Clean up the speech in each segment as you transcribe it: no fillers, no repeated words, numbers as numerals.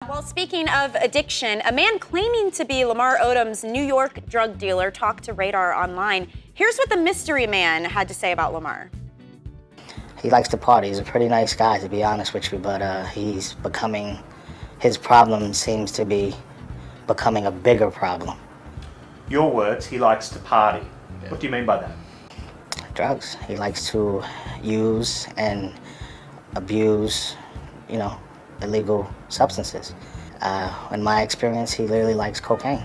Well, speaking of addiction, a man claiming to be Lamar Odom's New York drug dealer talked to Radar Online. Here's what the mystery man had to say about Lamar. He likes to party. He's a pretty nice guy, to be honest with you, but he's becoming, his problem seems to be becoming a bigger problem. Your words, he likes to party. Yeah. What do you mean by that? Drugs. He likes to use and abuse, illegal substances. In my experience, he literally likes cocaine.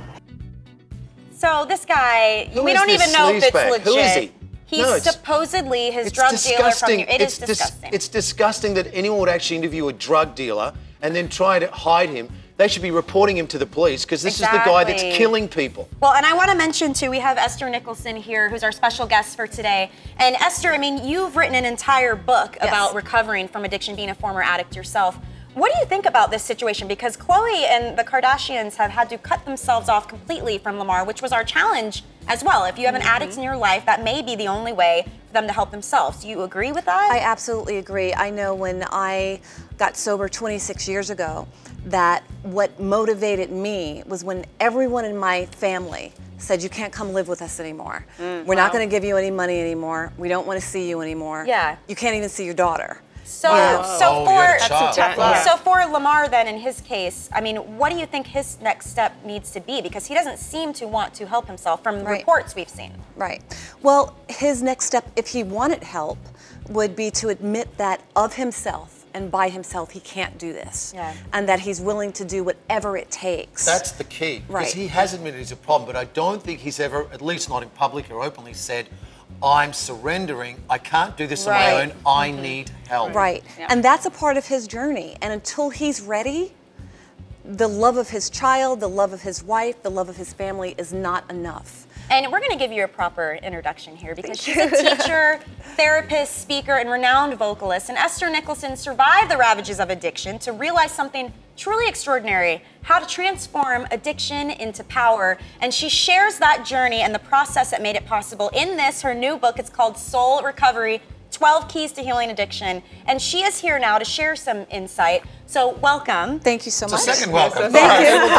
So this guy, we don't even know if it's legit. Who is he? He's supposedly his drug dealer from New York. It is disgusting. It's disgusting that anyone would actually interview a drug dealer and then try to hide him. They should be reporting him to the police because this is the guy that's killing people. Well, and I want to mention, too, we have Ester Nicholson here, who's our special guest for today. And Esther, I mean, you've written an entire book about recovering from addiction, being a former addict yourself. What do you think about this situation? Because Khloe and the Kardashians have had to cut themselves off completely from Lamar, which was our challenge as well. If you have an addict in your life, that may be the only way for them to help themselves. Do you agree with that? I absolutely agree. I know when I got sober 26 years ago, that what motivated me was when everyone in my family said, you can't come live with us anymore. We're not going to give you any money anymore. We don't want to see you anymore. Yeah. You can't even see your daughter. So for Lamar then, in his case, I mean, what do you think his next step needs to be? Because he doesn't seem to want to help himself from the reports we've seen. Right. Well, his next step, if he wanted help, would be to admit that of himself and by himself he can't do this. Yeah. And that he's willing to do whatever it takes. That's the key. Because he has admitted he's a problem, but I don't think he's ever, at least not in public or openly, said, I'm surrendering, I can't do this on my own, I need help. Right, and that's a part of his journey. And until he's ready, the love of his child, the love of his wife, the love of his family is not enough. And we're going to give you a proper introduction here because she's a teacher, therapist, speaker, and renowned vocalist. And Ester Nicholson survived the ravages of addiction to realize something truly extraordinary, how to transform addiction into power. And she shares that journey and the process that made it possible in this, her new book. It's called Soul Recovery, 12 Keys to Healing Addiction. And she is here now to share some insight. So welcome. Thank you so much. It's a second welcome. Thank you.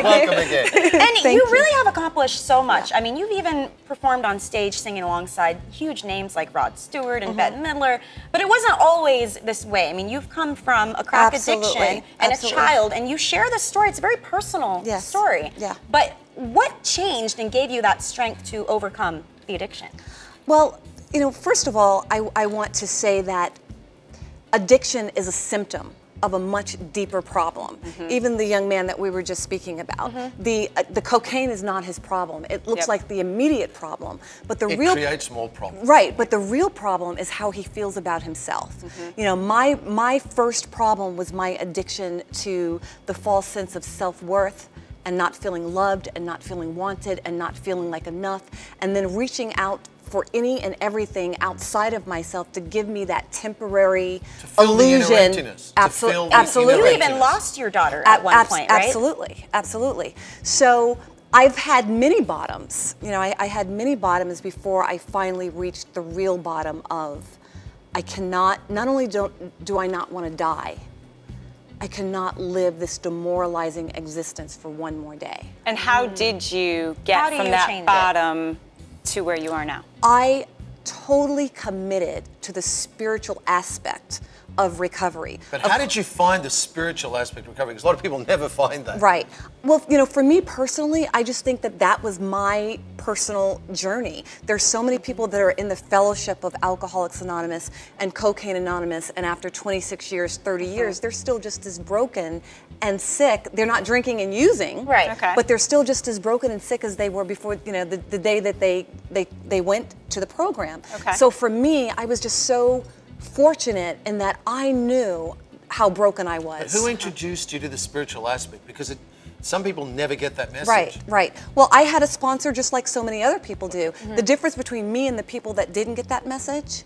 Welcome again. And you really have accomplished so much. I mean, you've even performed on stage singing alongside huge names like Rod Stewart and Bette Midler. But it wasn't always this way. I mean, you've come from a crack addiction and a child, and you share this story. It's a very personal story. Yeah. But what changed and gave you that strength to overcome the addiction? Well, first of all, I want to say that addiction is a symptom of a much deeper problem. Even the young man that we were just speaking about, the cocaine is not his problem. It looks like the immediate problem, but it creates more problems. Right, but the real problem is how he feels about himself. My first problem was my addiction to the false sense of self-worth and not feeling loved and not feeling wanted and not feeling like enough, and then reaching out for any and everything outside of myself to give me that temporary illusion. Absolutely. You even lost your daughter at one point, right? Absolutely. So I've had many bottoms. I had many bottoms before I finally reached the real bottom of I cannot, not only do I not want to die, I cannot live this demoralizing existence for one more day. And how did you get from that bottom to where you are now? I totally committed to the spiritual aspect of recovery. But how did you find the spiritual aspect of recovery? Because a lot of people never find that. Right. Well, for me personally, I just think that was my personal journey. There's so many people that are in the fellowship of Alcoholics Anonymous and Cocaine Anonymous, and after 26 years, 30 years, they're still just as broken and sick. They're not drinking and using, but they're still just as broken and sick as they were before, the day that they went to the program. So for me, I was just so fortunate in that I knew how broken I was. But who introduced you to the spiritual aspect? Because some people never get that message. Right. Well, I had a sponsor just like so many other people do. The difference between me and the people that didn't get that message,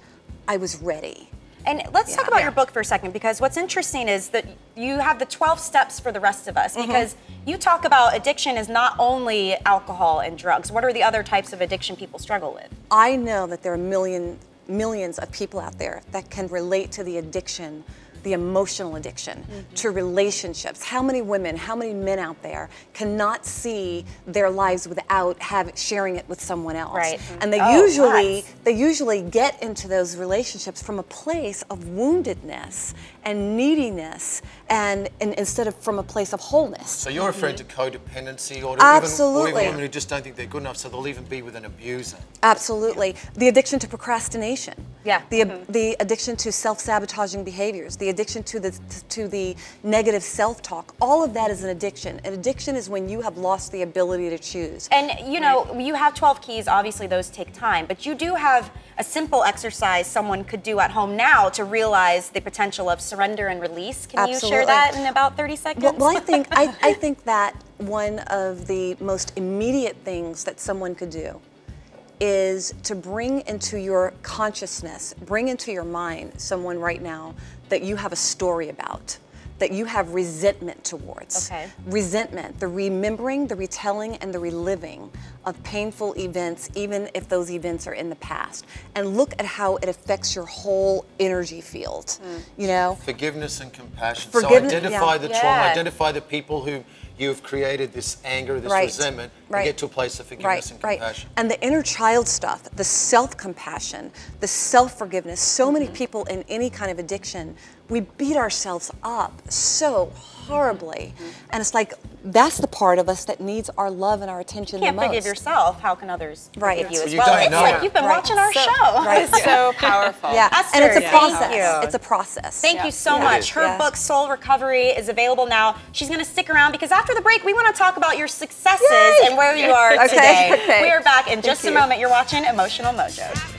I was ready. And let's talk about your book for a second, because what's interesting is that you have the 12 steps for the rest of us, because you talk about addiction is not only alcohol and drugs. What are the other types of addiction people struggle with? I know that there are millions of people out there that can relate to the addiction the emotional addiction, to relationships. How many women, how many men out there cannot see their lives without sharing it with someone else? Right. And they usually get into those relationships from a place of woundedness and neediness, and instead of from a place of wholeness. So you're referring to codependency, or Absolutely. even women who just don't think they're good enough, so they'll even be with an abuser. Absolutely. The addiction to procrastination. Yeah. The addiction to self-sabotaging behaviors. The addiction to the negative self-talk. All of that is an addiction. An addiction is when you have lost the ability to choose. And you know, you have 12 keys. Obviously, those take time, but you do have a simple exercise someone could do at home now to realize the potential of surrender and release. Can you share that in about 30 seconds? Well, I think that one of the most immediate things that someone could do is to bring into your consciousness, bring into your mind someone right now that you have a story about, that you have resentment towards. Okay. Resentment, the remembering, the retelling, and the reliving of painful events, even if those events are in the past. And look at how it affects your whole energy field, you know? Forgiveness and compassion. Forgiveness, so identify the trauma, Yeah. identify the people who you have created this anger, this resentment, and get to a place of forgiveness and compassion. And the inner child stuff, the self-compassion, the self-forgiveness. So many people in any kind of addiction, we beat ourselves up so horribly. And it's like, that's the part of us that needs our love and our attention the most. You can't forgive yourself. How can others forgive you as you well? don't It's know. like you've been watching our show. It's so powerful. Yeah, Esther, and it's a thank process. you. It's a process. Thank you so much. Her book, Soul Recovery, is available now. She's going to stick around because after the break, we want to talk about your successes and where you are today. Okay. We are back in just a moment. You're watching Emotional Mojo.